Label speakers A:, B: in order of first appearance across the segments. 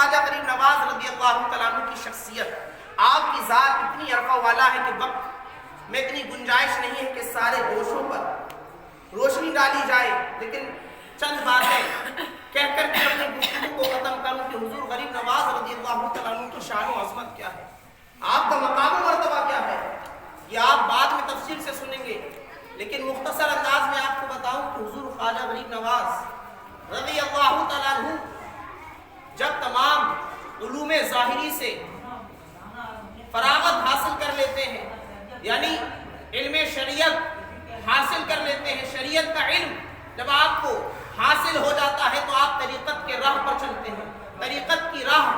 A: خواجہ غریب نواز رضی اللہ تعالیٰ عنہ کی شخصیت، آپ کی ذات اتنی عرفہ والا ہے کہ وقت میں اتنی گنجائش نہیں ہے کہ سارے گوشوں پر روشنی ڈالی جائے، لیکن چند باتیں کہہ کر کے اپنی گفتگو کو ختم کروں کہ حضور غریب نواز رضی اللہ تعالیٰ عنہ کی شان و عظمت کیا ہے، آپ کا مقام و مرتبہ کیا ہے، یہ آپ بعد میں تفصیل سے سنیں گے، لیکن مختصر انداز میں آپ کو بتاؤں کہ حضور خواجہ غریب نواز رضی اللہ تعالیٰ عنہ جب تمام علوم ظاہری سے فراغت حاصل کر لیتے ہیں، یعنی علم شریعت حاصل کر لیتے ہیں، شریعت کا علم جب آپ کو حاصل ہو جاتا ہے تو آپ طریقت کے راہ پر چلتے ہیں، طریقت کی راہ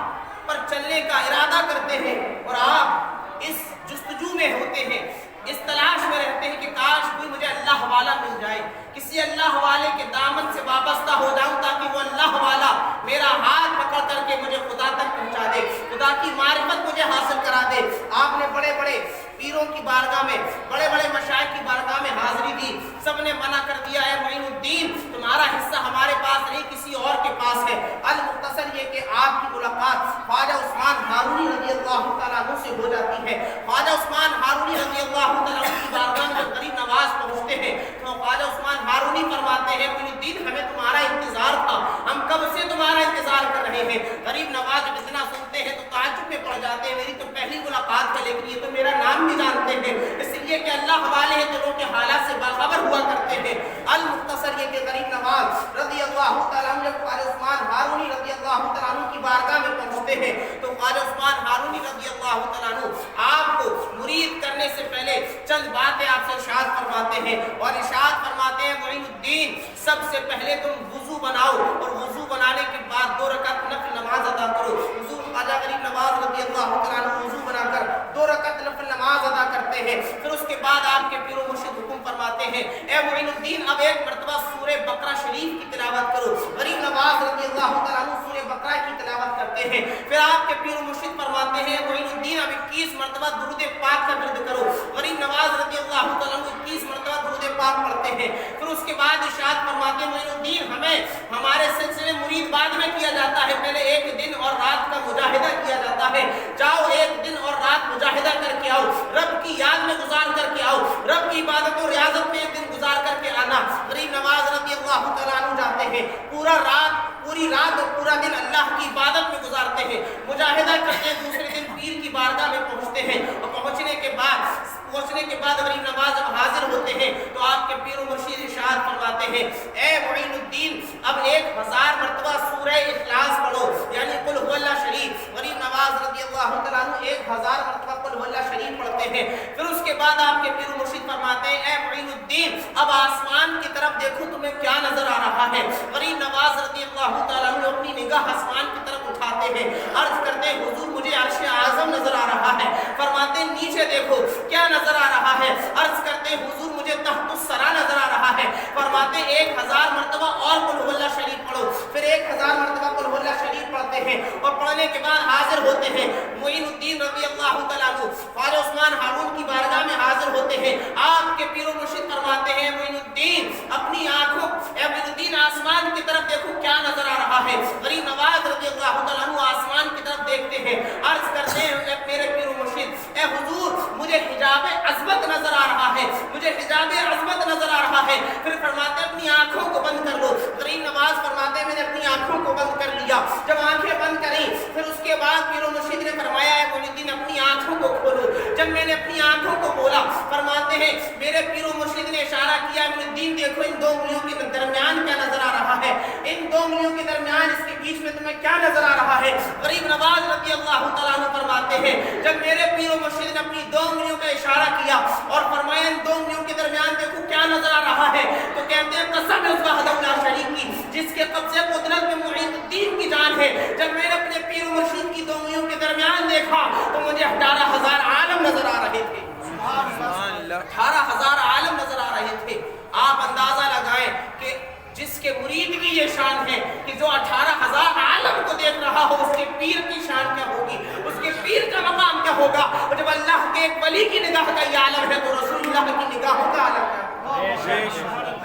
A: پر چلنے کا ارادہ کرتے ہیں، اور آپ اس جستجو میں ہوتے ہیں، اس تلاش میں رہتے ہیں کہ کاش کوئی مجھے اللہ والا مل جائے، کسی اللہ والے کے دامن سے وابستہ ہو جاؤں تاکہ وہ اللہ والا میرا ہاتھ پکڑ کر کے مجھے خدا تک پہنچا دے، خدا کی معرفت مجھے حاصل کرا دے۔ آپ نے بڑے بڑے پیروں کی بارگاہ میں، بڑے بڑے مشائخ کی بارگاہ میں حاضری دی، سب نے منع کر دیا ہے معین الدین تمہارا حصہ ہمارے پاس نہیں، کسی اور کے پاس ہے۔ المختصر یہ کہ آپ کی ملاقات خواجہ عثمان ہارونی رضی اللہ تعالیٰ عنہ سے ہو جاتی ہے۔ خواجہ عثمان ہارونی رضی اللہ تعالیٰ عنہ کی بارگاہ میں جب غریب نواز پہنچتے ہیں تو خواجہ عثمان ہارونی فرماتے ہیں معین الدین ہمیں تمہارا انتظار تھا، ہم کب سے تمہارا انتظار کر رہے ہیں۔ غریب نواز جب اتنا سنتے ہیں تو تعجب میں پڑ جاتے ہیں، میری تو پہلی ملاقات ہے لیکن یہ تو میرا نام بھی جانتے ہیں، اس لیے کہ اللہ والے ہیں دلوں کے حالات سے باخبر ہوا کرتے ہیں۔ المختصر یہ کہ غریب نواز رضی اللہ تعالیٰ عنہ جب خواجہ عثمان ہارونی رضی اللہ تعالیٰ عنہ کی بارگاہ میں پہنچتے ہیں تو خواجہ عثمان ہارونی رضی اللہ تعالیٰ عنہ آپ کو مرید کرنے سے پہلے چند باتیں آپ سے ارشاد فرماتے ہیں، اور ارشاد فرماتے ہیں معین الدین سب سے پہلے تم وضو بناؤ، اور وضو بنانے کے بعد 2 رکعت نفل نماز ادا کرو۔ حضور خواجہ غریب نواز رضی اللہ تعالیٰ عنہ وضو بنا کر 2 رکعت نفل نماز ادا کرتے ہیں، پھر اس کے بعد آپ کے پیر و مرشد حکم فرماتے ہیں اے معین الدین اب ایک مرتبہ سورہ بقرہ شریف کی تلاوت کرو۔ غریب نواز رضی اللہ تعالیٰ عنہ سورہ بقرہ کی تلاوت کرتے ہیں، پھر آپ کے پیر و مرشد فرماتے ہیں معین الدین اب 21 مرتبہ درود پاک کا ورد کرو۔ غریب نواز رضی اللہ تعالیٰ عنہ 21 مرتبہ درود پاک پڑھتے ہیں، پھر اس کے بعد ارشاد فرماتے ہیں معین الدین ہمیں ہمارے سلسلے مرید بعد میں کیا جاتا ہے، پہلے 1 دن اور رات کا مجاہدہ کیا جاتا ہے، جاؤ 1 دن اور رات مجاہدہ کر کے آؤ، رب کی یاد میں گزار کر کے آؤ، رب کی عبادت و ریاضت میں 1 دن گزار کر کے آنا۔ غریب نواز رضی اللہ تعالیٰ عنہ جاتے ہیں، پوری رات اور پورا دن اللہ کی عبادت میں گزارتے ہیں، مجاہدہ کرتے ہیں، دوسرے دن پیر کی بارگاہ میں پہنچتے ہیں، اور پہنچنے کے بعد غریب نواز جب حاضر ہوتے ہیں تو آپ کے پیر و مرشد ارشاد فرماتے ہیں اے معین الدین اب 1000 مرتبہ سورہ اخلاص پڑھو، یعنی قل هو اللہ شریف۔ غریب نواز رضی اللہ تعالیٰ عنہ 1000 مرتبہ قل هو اللہ شریف پڑھتے ہیں، پھر اس کے بعد آپ کے پیر و مرشد فرماتے ہیں اے معین الدین اب آسمان کی طرف دیکھو تمہیں کیا نظر آ رہا ہے۔ غریب نواز رضی اللہ تعالیٰ عنہ اپنی نگاہ آسمان کی طرف اٹھاتے ہیں، عرض کرتے ہیں حضور مجھے عرش اعظم نظر آ رہا ہے۔ فرماتے ہیں نیچے دیکھو کیا نظر آ رہا ہے، عرض کرتے ہیں حضور مجھے تحت الثری نظر آ رہا ہے۔ فرماتے ہیں 1000 مرتبہ اور قل هو اللہ شریف پڑھو، پھر 1000 مرتبہ قل هو اللہ شریف پڑھتے ہیں، اور پڑھنے کے بعد حاضر ہوتے ہیں۔ معین الدین رضی اللہ تعالیٰ عنہ خواجہ عثمان ہارون کی بارگاہ میں حاضر ہوتے ہیں، آپ کے پیر و مرشد فرماتے ہیں معین الدین اپنی آنکھوں اے معین الدین آسمان کی طرف دیکھو کیا نظر آ رہا ہے۔ غریب نواز رضی اللہ تعالیٰ عنہ آسمان کی طرف دیکھتے ہیں، عرض کرتے ہیں اے میرے پیر و مرشد اے حضور مجھے حجاب عظمت نظر آ رہا ہے، مجھے حجاب عظمت نظر آ رہا ہے۔ پھر فرماتے ہیں اپنی آنکھوں کو بند کر لو۔ غریب نواز فرماتے ہیں میں نے اپنی آنکھوں کو بند کر لیا، جب آنکھیں بند کریں پھر اس کے بعد پیر و مرشد نے فرمایا اے معین الدین اپنی آنکھوں کو کھولو۔ جب میں نے اپنی آنکھوں کو کھولا فرماتے ہیں میرے پیر و مرشد نے اشارہ کیا معین الدین دیکھو ان 2 انگلیوں کے درمیان کیا نظر آ رہا ہے، ان 2 انگلیوں کے درمیان اس کے بیچ میں تمہیں کیا نظر آ رہا ہے۔ غریب نواز رضی اللہ تعالیٰ عنہ فرماتے ہیں جب میرے پیر و مرشد نے اپنی 2 انگلیوں کا اشارہ کیا اور فرمایا ان 2 انگلیوں کے درمیان دیکھو کیا نظر آ رہا ہے، تو کہتے ہیں قسم ہے اس وحدہ لا شریک کی جس کے قبضے قدرت میں معین الدین کی جان ہے، جب میں نے اپنے پیر و مرشد کی 2 انگلیوں کے درمیان دیکھا تو مجھے 18000 عالم نظر آ رہے تھے، 18000 عالم نظر آ رہے تھے۔ آپ اندازہ لگائیں کہ جس کے مرید کی یہ شان ہے کہ جو 18000 عالم کو دیکھ رہا ہو اس کے پیر کی شان کیا ہوگی، اس کے پیر کا مقام کیا ہوگا، اور جب اللہ کے ایک ولی کی نگاہ کا یہ عالم ہے تو رسول اللہ کی نگاہوں کا عالم ہے۔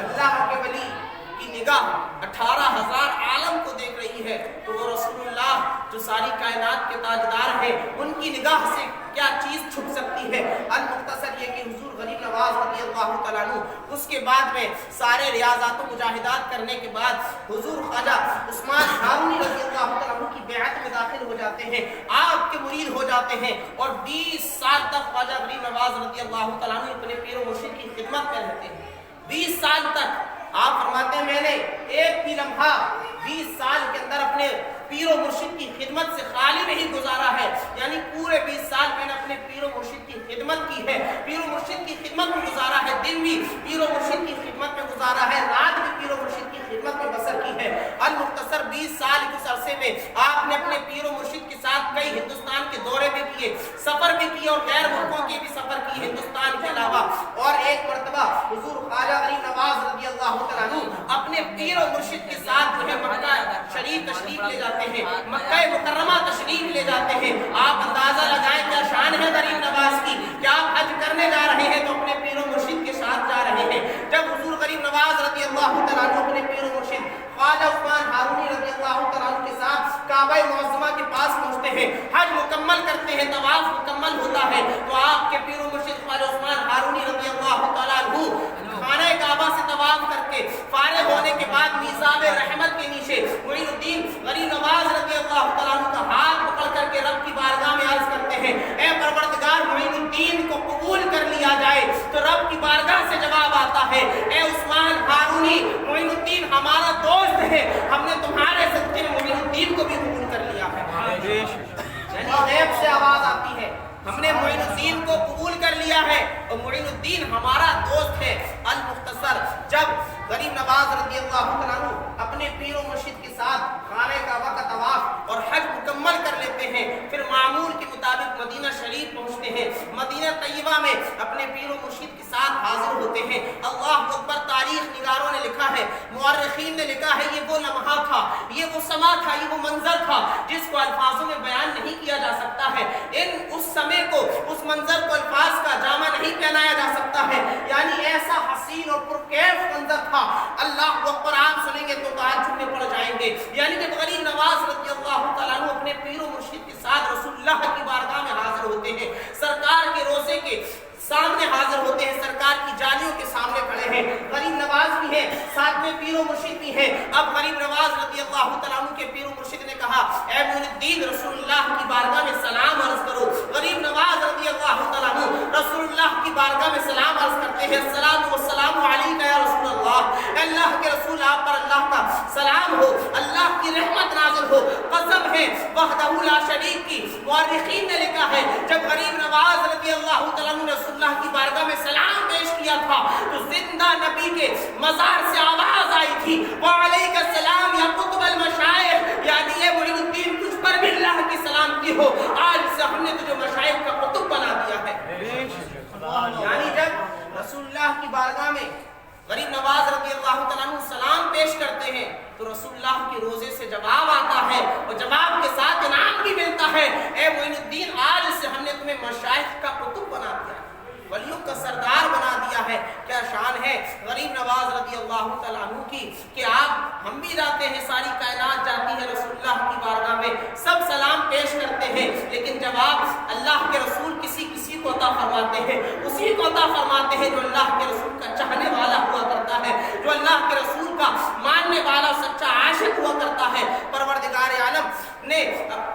A: اللہ کے ولی کی نگاہ 18000 عالم کو دیکھ رہی ہے تو وہ رسول اللہ جو ساری کائنات کے تاجدار ہیں، ان کی نگاہ سے کیا چیز چھپ سکتی ہے؟ المختصر یہ کہ حضور غریب نواز رضی اللہ تعالیٰ عنہ اس کے بعد میں سارے ریاضات و مجاہدات کرنے کے بعد حضور خواجہ عثمان ہارونی رضی اللہ تعالیٰ عنہ کی بیعت میں داخل ہو جاتے ہیں، آپ کے مرید ہو جاتے ہیں، اور 20 سال تک خواجہ غریب نواز رضی اللہ تعالیٰ عنہ اپنے پیر و مرشد کی خدمت میں رہتے ہیں۔ 20 سال تک آپ فرماتے ہیں میں نے ایک بھی لمحہ 20 سال کے اندر اپنے پیر و مرشد کی خدمت سے خالی نہیں گزارا ہے، یعنی پورے 20 سال میں نے اپنے پیر و مرشد کی خدمت کی ہے، پیر و مرشد کی خدمت میں گزارا ہے، دن بھی پیر و مرشد کی خدمت میں گزارا ہے، رات بھی پیر و مرشد کی خدمت میں بسر کی ہے۔ المختصر 20 سال کے عرصے میں آپ نے اپنے پیر و مرشد کے ساتھ کئی ہندوستان کے دورے بھی کیے، سفر بھی کیے، اور غیر ملکوں کے بھی سفر کیے ہندوستان کے علاوہ۔ اور ایک مرتبہ حضور خواجہ غریب نواز رضی اللہ تعالیٰ عنہ اپنے پیر و مرشد کے ساتھ جو ہے مکہ شریف تشریف لے جاتے ہیں، مکہ مکرمہ تشریف لے جاتے ہیں۔ آپ اندازہ لگائیں کیا شان ہے غریب نواز کی کہ آپ حج کرنے جا رہے ہیں تو اپنے پیر و مرشد کے ساتھ جا رہے ہیں۔ جب حضور غریب نواز رضی اللہ تعالیٰ عنہ اپنے پیر و مرشد خواجہ عثمان ہارونی رضی اللہ تعالیٰ عنہ کے ساتھ کعبہ معظمہ کے پاس پہنچتے ہیں، حج مکمل کرتے ہیں، طواف مکمل ہوتا ہے، تو آپ کے پیر و مرشد خواجہ عثمان ہارونی رضی اللہ تعالیٰ عنہ خانہ کعبہ سے طواف کر کے فارغ ہونے کے بعد میزاب رحمت کے نیچے معین الدین غریب نواز رضی اللہ تعالیٰ عنہ کا ہاتھ پکڑ کر کے رب کی بارگاہ میں عرض کرتے ہیں، اے پروردگار معین الدین کو قبول کر لیا جائے، تو رب کی بارگاہ سے جواب آتا ہے، اے عثمان ہارونی، معین الدین ہمارا دوست ہے، ہم نے تمہارے صدقے میں معین الدین کو بھی قبول کر لیا ہے۔ یعنی غیب سے آواز آتی ہے، ہم نے معین الدین کو قبول کر لیا ہے اور معین الدین ہمارا دوست ہے۔ المختصر جب غریب نواز رضی اللہ تعالیٰ عنہ اپنے پیر و مرشد کے ساتھ خانہ کعبہ کا طواف اور حج مکمل کر لیتے ہیں، پھر معمول کے مطابق مدینہ شریف پہنچتے ہیں، مدینہ طیبہ میں اپنے پیر و مرشد کے ساتھ حاضر ہوتے ہیں۔ اللہ اکبر، تاریخ نگاروں نے لکھا ہے، مورخین نے لکھا ہے، یہ وہ لمحہ تھا، یہ وہ سما تھا، یہ وہ منظر تھا جس کو الفاظوں میں بیان نہیں کیا جا سکتا ہے۔ اس سمے کو، اس منظر کو الفاظ کا جامع نہیں پہنایا جا سکتا ہے، یعنی ایسا حسین اور پرکیف منظر تھا۔ اللہ اکبر، آپ سنیں گے تو تعجب میں پڑ جائیں گے۔ یعنی جب غریب نواز رضی اللہ تعالیٰ عنہ اپنے پیر و مرشد کے ساتھ رسول اللہ کی بارگاہ میں حاضر ہوتے ہیں، سرکار کے روضے کے سامنے حاضر ہوتے ہیں، سرکار کی جالیوں کے سامنے کھڑے ہیں، غریب نواز بھی ہیں، ساتھ میں پیر و مرشد بھی ہیں۔ اب غریب نواز رضی اللہ تعالیٰ عنہ کے پیر و مرشد نے کہا، اے معین الدین رسول اللہ کی بارگاہ میں سلام عرض کرو۔ غریب نواز رضی اللہ تعالیٰ عنہ رسول اللہ کی بارگاہ میں سلام عرض کرتے ہیں، السلام والسلام علیک یا رسول اللہ، اللہ کے رسول آپ پر اللہ کا سلام ہو، اللہ کی رحمت نازل ہو۔ قسم ہے وحدہ لا شریک کی، مورخین نے لکھا ہے جب غریب نواز رضی اللہ تعالیٰ عنہ رسول اللہ کی بارگاہ میں سلام پیش کیا تھا تو زندہ نبی کے مزار سے آواز آئی تھی، وعلیک السلام یا قطب المشائخ، یعنی اے معین الدین تجھ پر بھی اللہ کی سلامتی ہو، آج سے ہم نے تجھے مشائخ کا قطب بنا دیا ہے۔ یعنی جب رسول اللہ کی بارگاہ میں غریب نواز رضی اللہ تعالیٰ عنہ سلام پیش کرتے ہیں تو رسول اللہ کے روزے سے جواب آتا ہے اور جواب کے ساتھ انعام بھی ملتا ہے، اے معین الدین آج سے ہم نے تمہیں مشائخ کا قطب بنا دیا، ولیوں کا سردار بنا دیا ہے۔ کیا شان ہے غریب نواز رضی اللہ تعالیٰ عنہ کی کہ آپ، ہم بھی جاتے ہیں، ساری کائنات جاتی ہے رسول اللہ کی بارگاہ میں، سب سلام پیش کرتے ہیں، لیکن جواب اللہ کے رسول کسی کو عطا فرماتے ہیں، اسی کو عطا فرماتے ہیں جو اللہ کے رسول کا چاہنے والا ہوا کرتا ہے، جو اللہ کے رسول کا ماننے والا سچا عاشق ہوا کرتا ہے۔ پروردگار عالم نے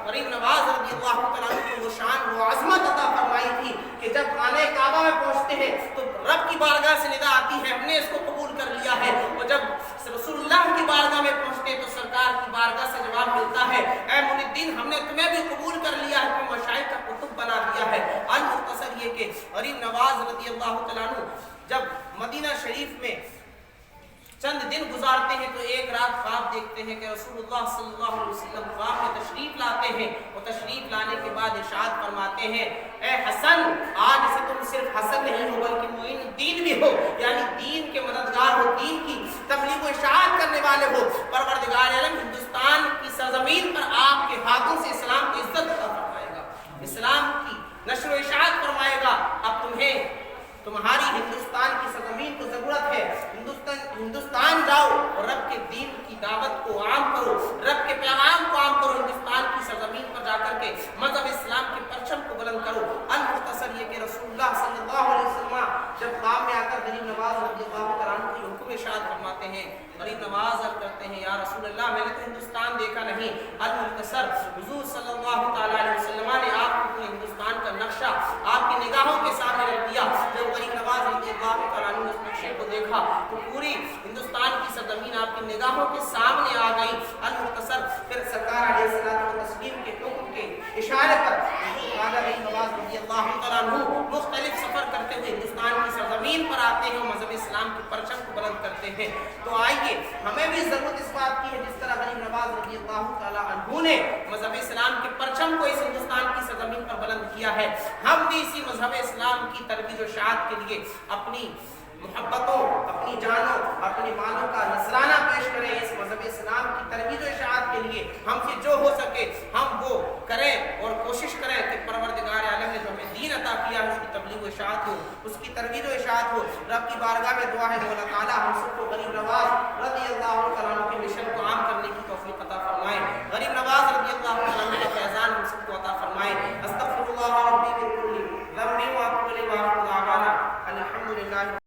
A: غریب نواز رضی اللہ تعالیٰ عنہ کو وہ شان، وہ عظمت عطا فرمائی تھی کہ جب خانہ کعبہ میں پہنچتے ہیں تو رب کی بارگاہ سے ندا آتی ہے، ہم نے اس کو قبول کر لیا ہے، اور جب رسول اللہ کی بارگاہ میں پہنچتے ہیں تو سرکار کی بارگاہ سے جواب ملتا ہے، اے معین الدین ہم نے تمہیں بھی قبول کر لیا ہے، تمہیں مشائخ کا قطب بنا دیا ہے۔ المختصر یہ کہ غریب نواز رضی اللہ تعالیٰ عنہ جب مدینہ شریف میں چند دن گزارتے ہیں تو ایک رات خواب دیکھتے ہیں کہ رسول اللہ صلی اللہ علیہ وسلم خواب میں تشریف لاتے ہیں، اور تشریف لانے کے بعد ارشاد فرماتے ہیں، اے حسن آج سے تم صرف حسن نہیں ہو بلکہ معین الدین بھی ہو، یعنی دین کے مددگار ہو، دین کی تبلیغ و اشاعت کرنے والے ہو۔ پروردگار عالم ہندوستان کی سرزمین پر آپ کے ہاتھوں سے اسلام کی عزت عطا فرمائے گا، اسلام کی نشر و اشاعت فرمائے گا۔ اب تمہاری ہندوستان کی سرزمین کو ضرورت ہے، ہندوستان جاؤ اور رب کے دین کی دعوت کو عام کرو، رب کے پیغام کو عام کرو، ہندوستان کی سرزمین نہیں. المختصر حضور صلی اللہ تعالی علیہ وسلم نے آپ کو پورے ہندوستان کا نقشہ آپ کی نگاہوں کے سامنے رکھ دیا. جب غریب نواز رضی اللہ تعالیٰ عنہ نے اس نقشے کو دیکھا تو پوری ہندوستان کی سرزمین آپ کی نگاہوں کے سامنے آ گئی. المختصر پھر سرکار علیہ الصلوۃ والتسلیم کے حکم کے اشارے پر غریب نواز رضی اللہ تعالیٰ عنہ مختلف سفر کرتے ہوئے ہندوستان کی سرزمین پر آتے ہیں اور مذہب اسلام کے پرچم کو بلند کرتے ہیں. تو آئیے ہمیں بھی ضرورت اس بات کی ہے جس طرح غریب نواز رضی اللہ تعالیٰ عنہ نے مذہب اسلام کے پرچم کو اس ہندوستان کی سرزمین پر بلند کیا ہے. ہم بھی اسی مذہب اسلام کی ترویج و اشاعت کے لیے اپنی محبتوں، اپنی جانوں، اپنی مالوں کا نذرانہ پیش کریں. اس مذہب اسلام کی ترویج و اشاعت کے لیے ہم سے جو ہو سکے ہم وہ کریں اور کوشش کریں کہ پروردگار عالم نے جو ہمیں دین عطا کیا ہے اس کی تبلیغ و اشاعت ہو، اس کی ترویج و اشاعت ہو. رب کی بارگاہ میں دعا ہے مولا تعالیٰ ہم سب کو غریب نواز